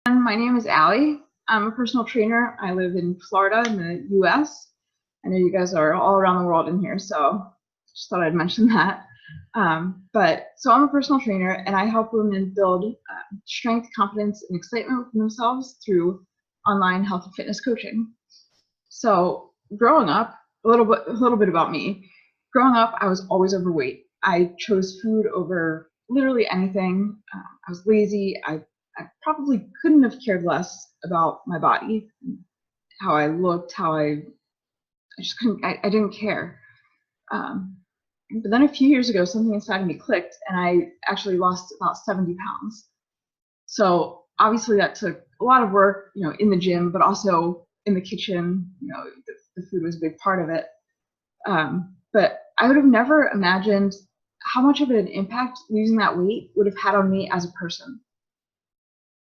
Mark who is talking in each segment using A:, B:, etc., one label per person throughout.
A: My name is Allie. I'm a personal trainer. I live in Florida in the US. I know you guys are all around the world in here, so just thought I'd mention that. So I'm a personal trainer and I help women build strength, confidence, and excitement within themselves through online health and fitness coaching. So growing up, a little bit about me. Growing up, I was always overweight. I chose food over literally anything. I was lazy. I probably couldn't have cared less about my body, how I looked, how I just couldn't, I didn't care. But then a few years ago, something inside of me clicked and I actually lost about 70 pounds. So obviously that took a lot of work, in the gym, but also in the kitchen, the food was a big part of it. But I would have never imagined how much of an impact losing that weight would have had on me as a person.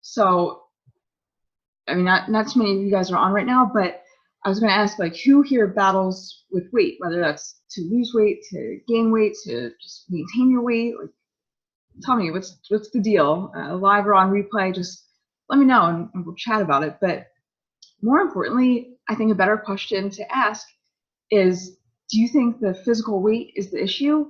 A: So, I mean, not too many of you guys are on right now, but I was going to ask, like, who here battles with weight, whether that's to lose weight, to gain weight, to just maintain your weight? Like, tell me, what's the deal? Live or on replay, just let me know and we'll chat about it. But more importantly, I think a better question to ask is, do you think the physical weight is the issue,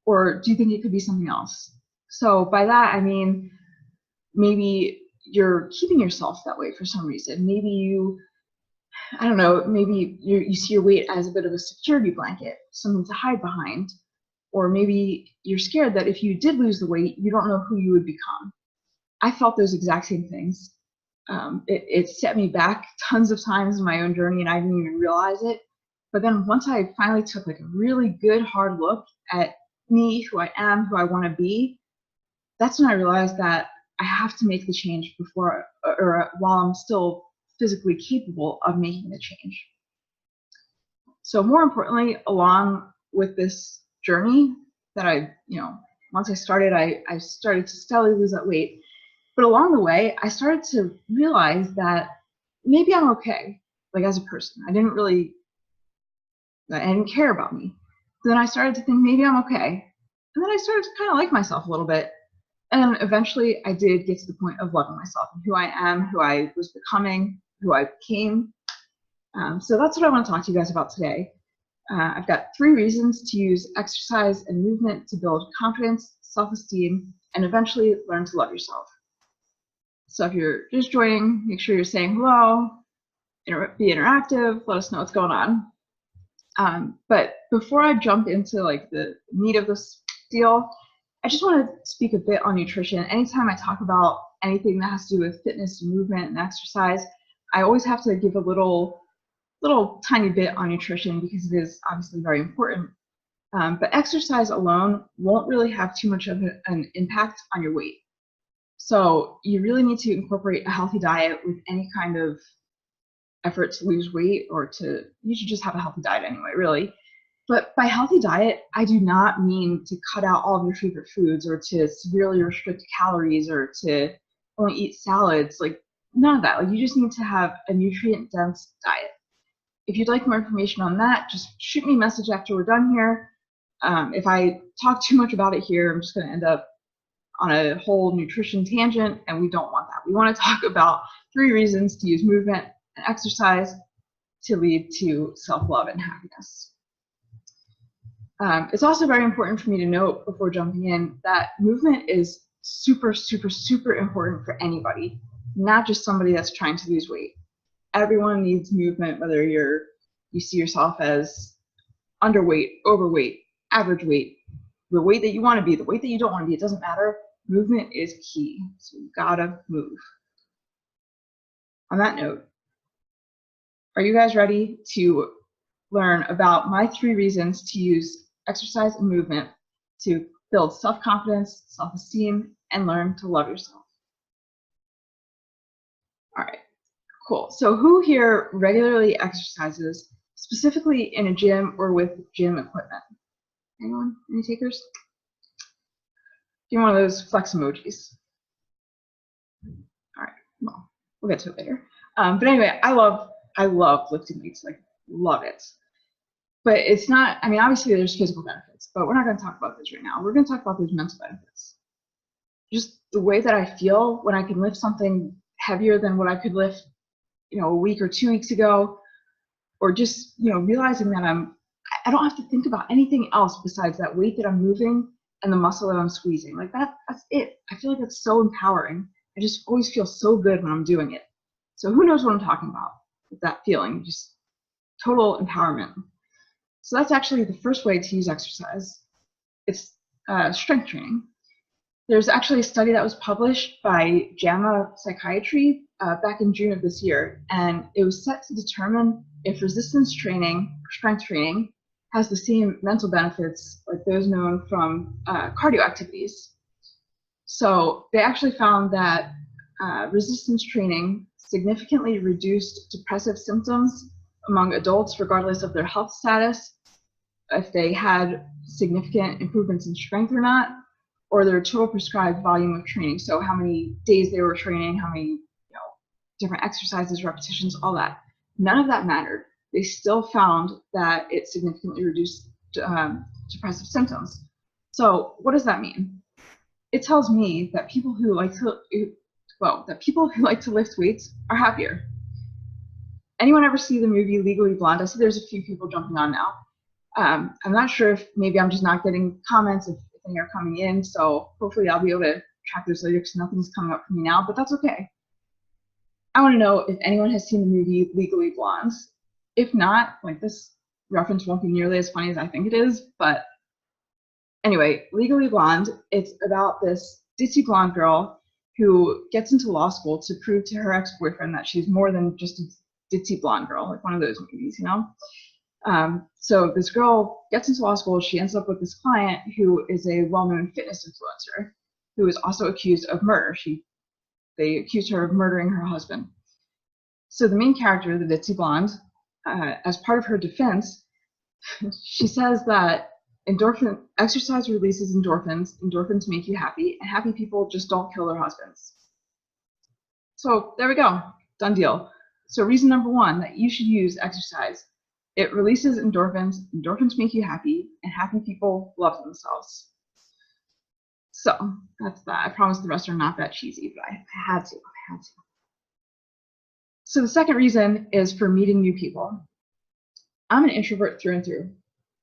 A: or do you think it could be something else? So by that, I mean, maybe you're keeping yourself that way for some reason. Maybe I don't know, maybe you see your weight as a bit of a security blanket, something to hide behind. Or maybe you're scared that if you did lose the weight, you don't know who you would become. I felt those exact same things. It set me back tons of times in my own journey and I didn't even realize it. But then once I finally took like a really good hard look at me, who I am, who I want to be, that's when I realized that I have to make the change before or while I'm still physically capable of making the change. So more importantly, along with this journey that once I started, I started to steadily lose that weight. But along the way, I started to realize that maybe I'm okay, like as a person. I didn't care about me. Then I started to think maybe I'm okay. And then I started to kind of like myself a little bit. And eventually I did get to the point of loving myself and who I am, who I was becoming, who I became. So that's what I want to talk to you guys about today. I've got 3 reasons to use exercise and movement to build confidence, self-esteem, and eventually learn to love yourself. So if you're just joining, make sure you're saying hello, be interactive, let us know what's going on. But before I jump into like the meat of this deal, I just want to speak a bit on nutrition. Anytime I talk about anything that has to do with fitness, movement, and exercise, I always have to give a little tiny bit on nutrition because it is obviously very important. But exercise alone won't really have too much of an impact on your weight. So you really need to incorporate a healthy diet with any kind of effort to lose weight, you should just have a healthy diet anyway, really. But by healthy diet, I do not mean to cut out all of your favorite foods or to severely restrict calories or to only eat salads. Like, none of that. Like, you just need to have a nutrient-dense diet. If you'd like more information on that, just shoot me a message after we're done here. If I talk too much about it here, I'm just going to end up on a whole nutrition tangent, and we don't want that. We want to talk about 3 reasons to use movement and exercise to lead to self-love and happiness. It's also very important for me to note before jumping in that movement is super, super, super important for anybody, not just somebody that's trying to lose weight. Everyone needs movement, whether you see yourself as underweight, overweight, average weight, the weight that you want to be, the weight that you don't want to be, it doesn't matter. Movement is key, so you gotta move. On that note, are you guys ready to learn about my 3 reasons to use exercise and movement to build self-confidence, self-esteem, and learn to love yourself? All right, cool. So who here regularly exercises, specifically in a gym or with gym equipment? Anyone? Any takers? Give me one of those flex emojis. All right, well, we'll get to it later. But anyway, I love lifting weights, like love it. But it's not, I mean, obviously there's physical benefits, but we're not going to talk about those right now. We're going to talk about those mental benefits. Just the way that I feel when I can lift something heavier than what I could lift, a week or 2 weeks ago, or just, realizing that I don't have to think about anything else besides that weight that I'm moving and the muscle that I'm squeezing. Like that's it. I feel like that's so empowering. I just always feel so good when I'm doing it. So who knows what I'm talking about with that feeling, just total empowerment. So that's actually the first way to use exercise. It's strength training. There's actually a study that was published by JAMA Psychiatry back in June of this year, and it was set to determine if resistance training or strength training has the same mental benefits like those known from cardio activities. So they actually found that resistance training significantly reduced depressive symptoms among adults regardless of their health status, if they had significant improvements in strength or not, or their total prescribed volume of training. So how many days they were training, how many different exercises, repetitions, all that. None of that mattered. They still found that it significantly reduced depressive symptoms. So what does that mean? It tells me that people who like to lift weights are happier. Anyone ever see the movie Legally Blonde? I see there's a few people jumping on now. I'm not sure if maybe I'm just not getting comments if any are coming in, so hopefully I'll be able to track those later because nothing's coming up for me now, but that's okay. I want to know if anyone has seen the movie Legally Blonde. If not, like, this reference won't be nearly as funny as I think it is, but anyway, Legally Blonde, it's about this ditzy blonde girl who gets into law school to prove to her ex-boyfriend that she's more than just a ditzy blonde girl, like one of those movies, So this girl gets into law school. She ends up with this client who is a well-known fitness influencer who is also accused of murder. They accused her of murdering her husband. So the main character, the ditzy blonde, as part of her defense, she says that exercise releases endorphins. Endorphins make you happy, and happy people just don't kill their husbands. So there we go, done deal. So reason number one that you should use exercise. It releases endorphins. Endorphins make you happy, and happy people love themselves. So that's that. I promise the rest are not that cheesy, but I had to. So the second reason is for meeting new people. I'm an introvert through and through.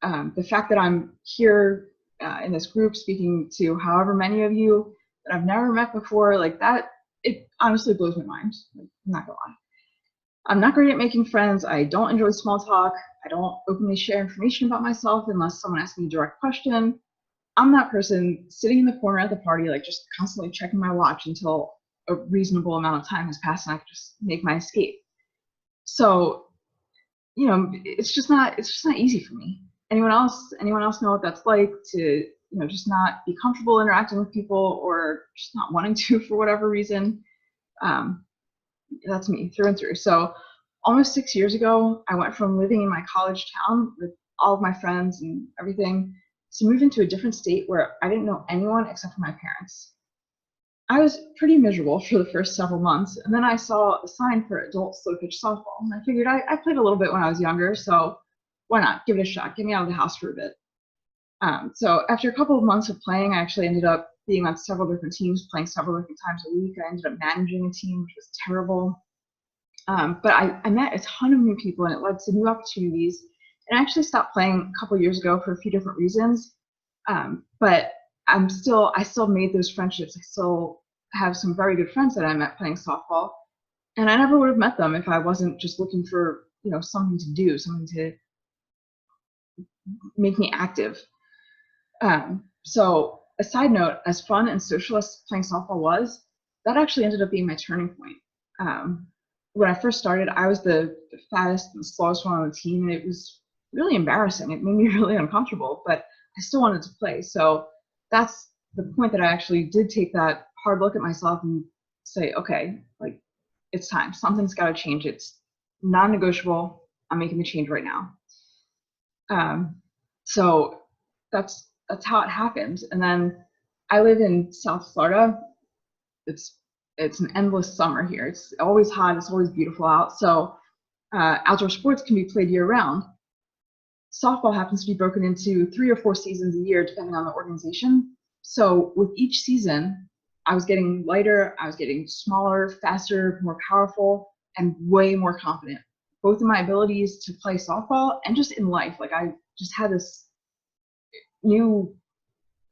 A: The fact that I'm here in this group speaking to however many of you that I've never met before, like that, it honestly blows my mind. I'm not gonna lie. I'm not great at making friends. I don't enjoy small talk. I don't openly share information about myself unless someone asks me a direct question. I'm that person sitting in the corner at the party, like just constantly checking my watch until a reasonable amount of time has passed and I can just make my escape. So, it's just not easy for me. Anyone else know what that's like to, just not be comfortable interacting with people or just not wanting to for whatever reason? That's me through and through. So almost 6 years ago, I went from living in my college town with all of my friends and everything to move into a different state where I didn't know anyone except for my parents. I was pretty miserable for the first several months, and then I saw a sign for adult slow pitch softball, and I figured I played a little bit when I was younger, so why not give it a shot, get me out of the house for a bit. So after a couple of months of playing, I actually ended up being on several different teams, playing several different times a week. I ended up managing a team, which was terrible. But I met a ton of new people, and it led to new opportunities. And I actually stopped playing a couple of years ago for a few different reasons. But I still made those friendships. I still have some very good friends that I met playing softball. And I never would have met them if I wasn't just looking for, something to do, something to make me active. So a side note, as fun and social as playing softball was, that actually ended up being my turning point. When I first started, I was the fattest and slowest one on the team, and it was really embarrassing. It made me really uncomfortable, but I still wanted to play. So that's the point that I actually did take that hard look at myself and say, okay, like, it's time. Something's got to change. It's non-negotiable. I'm making the change right now. So that's how it happened. And then I live in South Florida. It's an endless summer here. It's always hot. It's always beautiful out. So outdoor sports can be played year-round. Softball happens to be broken into 3 or 4 seasons a year, depending on the organization. So with each season, I was getting lighter, I was getting smaller, faster, more powerful, and way more confident, both in my abilities to play softball and just in life. Like I just had this new,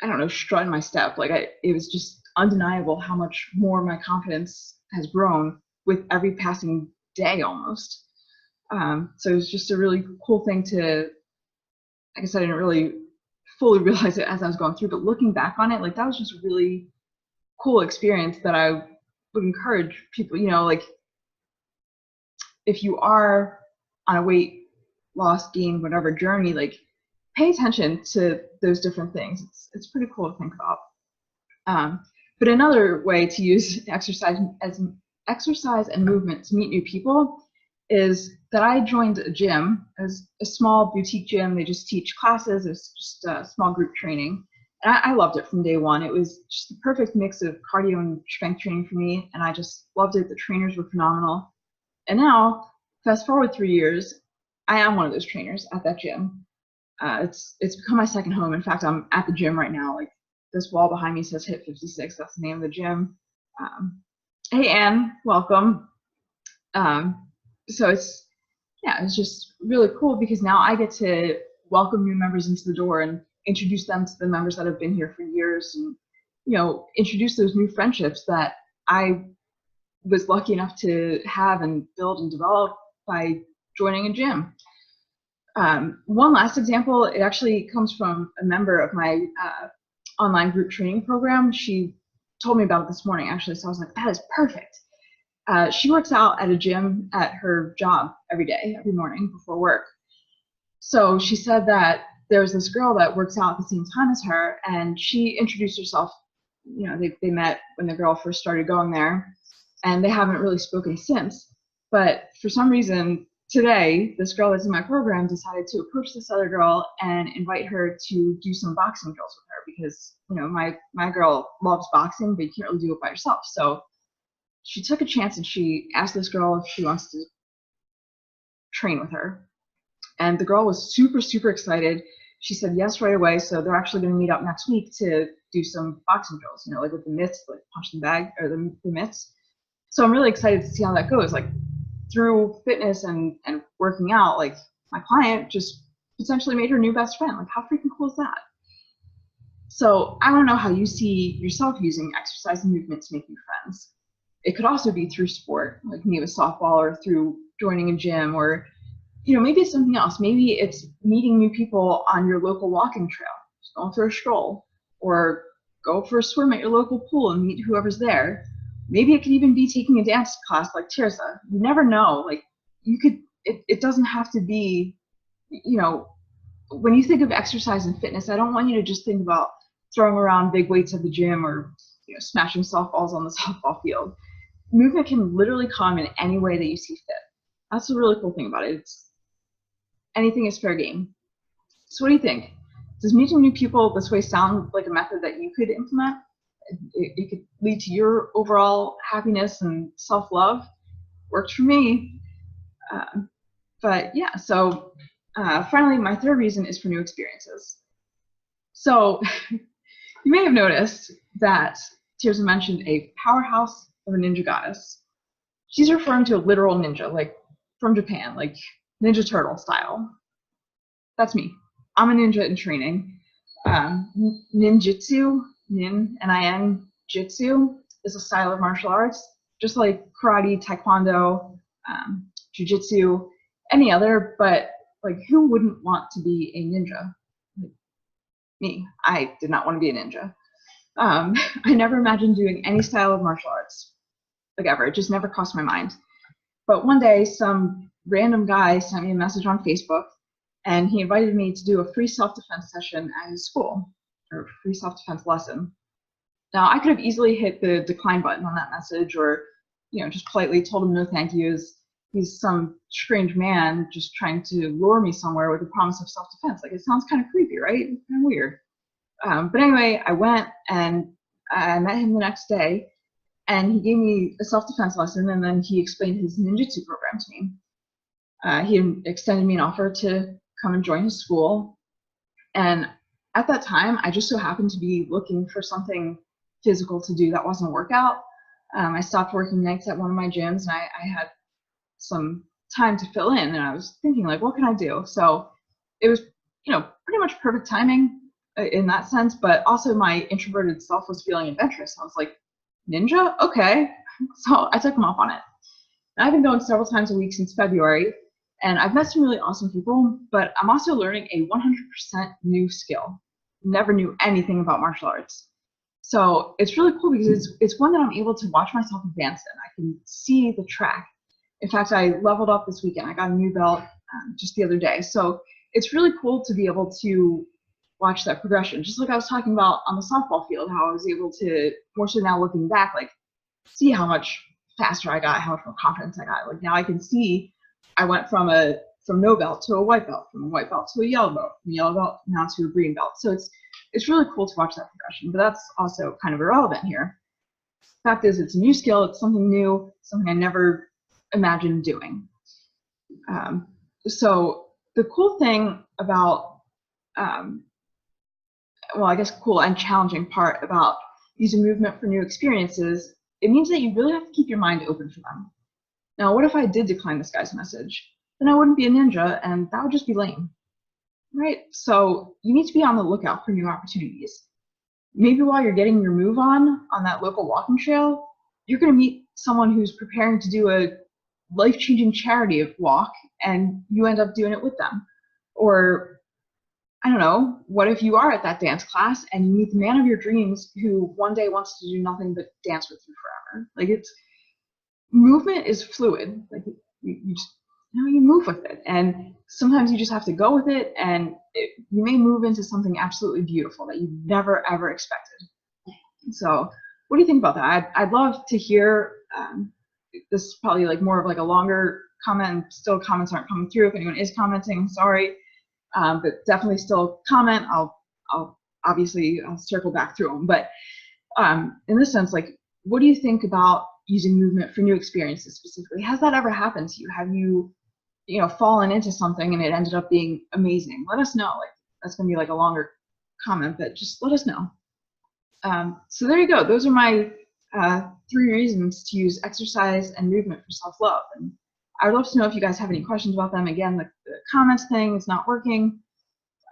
A: I don't know, strut in my step. Like it was just undeniable how much more my confidence has grown with every passing day almost. So it was just a really cool thing to, I guess I didn't really fully realize it as I was going through, but looking back on it, like that was just a really cool experience that I would encourage people, you know, like if you are on a weight loss, gain, whatever journey, like pay attention to those different things. It's pretty cool to think about. But another way to use exercise and movement to meet new people is that I joined a gym. As a small boutique gym. They just teach classes. It's just a small group training. And I loved it from day one. It was just the perfect mix of cardio and strength training for me, and I just loved it. The trainers were phenomenal. And now, fast forward 3 years, I am one of those trainers at that gym. It's become my second home. In fact, I'm at the gym right now. Like this wall behind me says HIIT 56. That's the name of the gym. Hey, Anne, welcome. So it's just really cool because now I get to welcome new members into the door and introduce them to the members that have been here for years, and you know, introduce those new friendships that I was lucky enough to have and build and develop by joining a gym. One last example, it actually comes from a member of my online group training program. She told me about it this morning, actually, so I was like, that is perfect. She works out at a gym at her job every day, every morning before work. So she said that there's this girl that works out at the same time as her, and she introduced herself. You know, they met when the girl first started going there, and they haven't really spoken since. But for some reason, today, this girl that's in my program decided to approach this other girl and invite her to do some boxing drills with her because, you know, my girl loves boxing, but you can't really do it by yourself. So she took a chance and she asked this girl if she wants to train with her. And the girl was super, super excited. She said yes right away. So they're actually going to meet up next week to do some boxing drills, you know, like with the mitts, like punch the bag or the mitts. So I'm really excited to see how that goes. Like through fitness and working out, like my client just potentially made her new best friend. Like how freaking cool is that? So I don't know how you see yourself using exercise and movement to make new friends. It could also be through sport, like me with softball, or through joining a gym, or you know, maybe it's something else. Maybe it's meeting new people on your local walking trail, just going for a stroll, or go for a swim at your local pool and meet whoever's there. Maybe it could even be taking a dance class like Tirsa. You never know. Like you could, it doesn't have to be, you know, when you think of exercise and fitness, I don't want you to just think about throwing around big weights at the gym or, you know, smashing softballs on the softball field. Movement can literally come in any way that you see fit. That's the really cool thing about it. It's anything is fair game. So what do you think? Does meeting new people this way sound like a method that you could implement? It could lead to your overall happiness and self-love. Works for me. But yeah, so finally, my third reason is for new experiences. So you may have noticed that Tirsa mentioned a powerhouse of a ninja goddess. She's referring to a literal ninja, like from Japan, like Ninja Turtle style. That's me. I'm a ninja in training. Ninjutsu, nin, N-I-N, jitsu, is a style of martial arts, just like karate, taekwondo, jujitsu, any other, but like who wouldn't want to be a ninja? Like, me. I did not want to be a ninja. I never imagined doing any style of martial arts, like ever. It just never crossed my mind. But one day, some random guy sent me a message on Facebook, and he invited me to do a free self-defense session at his school, or free self-defense lesson. Now, I could have easily hit the decline button on that message, or, you know, just politely told him no thank yous. He's some strange man just trying to lure me somewhere with a promise of self-defense. Like, it sounds kind of creepy, right? Kind of weird. But anyway, I went and I met him the next day, and he gave me a self-defense lesson, and then he explained his ninjutsu program to me. He extended me an offer to come and join his school. And at that time, I just so happened to be looking for something physical to do that wasn't a workout. I stopped working nights at one of my gyms, and I had some time to fill in, and I was thinking, like, what can I do? So it was, pretty much perfect timing in that sense, but also my introverted self was feeling adventurous. I was like, ninja? Okay. So I took him up on it. And I've been going several times a week since February, and I've met some really awesome people, but I'm also learning a 100% new skill. Never knew anything about martial arts. So it's really cool because it's one that I'm able to watch myself advance in. I can see the track. In fact, I leveled up this weekend. I got a new belt just the other day. So it's really cool to be able to watch that progression. Just like I was talking about on the softball field, how I was able to, more so now looking back, like see how much faster I got, how much more confidence I got. Like now I can see I went from no belt to a white belt, from a white belt to a yellow belt, from a yellow belt now to a green belt. So it's really cool to watch that progression, but that's also kind of irrelevant here. Fact is, it's a new skill, it's something new, something I never imagined doing. So the cool thing about, well, I guess cool and challenging part about using movement for new experiences, it means that you really have to keep your mind open for them. Now, what if I did decline this guy's message? Then I wouldn't be a ninja, and that would just be lame, right? So you need to be on the lookout for new opportunities. Maybe while you're getting your move on that local walking trail, you're going to meet someone who's preparing to do a life-changing charity walk, and you end up doing it with them. Or, I don't know, what if you are at that dance class and you meet the man of your dreams who one day wants to do nothing but dance with you forever? Like, movement is fluid. Like, you just, you move with it, and sometimes you just have to go with it, and you may move into something absolutely beautiful that you never ever expected. So what do you think about that? I'd love to hear. This is probably like more of like a longer comment. Still, comments aren't coming through. If anyone is commenting, I'm sorry, but definitely still comment. I'll obviously circle back through them. But in this sense, like, what do you think about using movement for new experiences specifically? Has that ever happened to you? Have you, fallen into something and it ended up being amazing? Let us know. Like, that's gonna be like a longer comment, but just let us know. So there you go. Those are my 3 reasons to use exercise and movement for self-love. And I would love to know if you guys have any questions about them. Again, the comments thing is not working.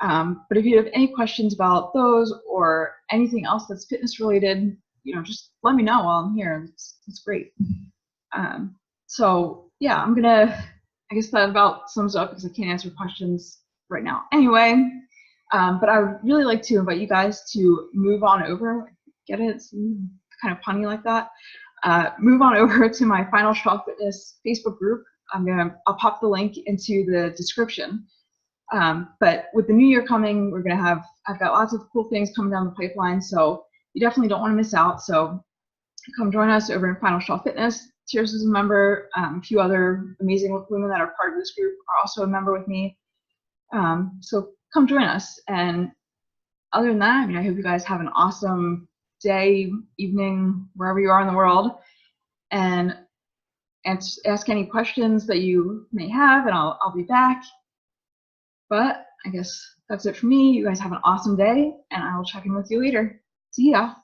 A: But if you have any questions about those or anything else that's fitness related, just let me know while I'm here. It's great. So yeah, I guess that about sums up because I can't answer questions right now anyway. But I would really like to invite you guys to move on over. Get it? It's kind of punny like that. Move on over to my Final Straw Fitness Facebook group. I'll pop the link into the description. But with the new year coming, I've got lots of cool things coming down the pipeline, so you definitely don't want to miss out. So come join us over in Final Straw Fitness. Tears is a member. A few other amazing women that are part of this group are also a member with me. So come join us. And other than that, I hope you guys have an awesome day, evening, wherever you are in the world. And ask any questions that you may have, and I'll be back. But I guess that's it for me. You guys have an awesome day, and I will check in with you later. See ya.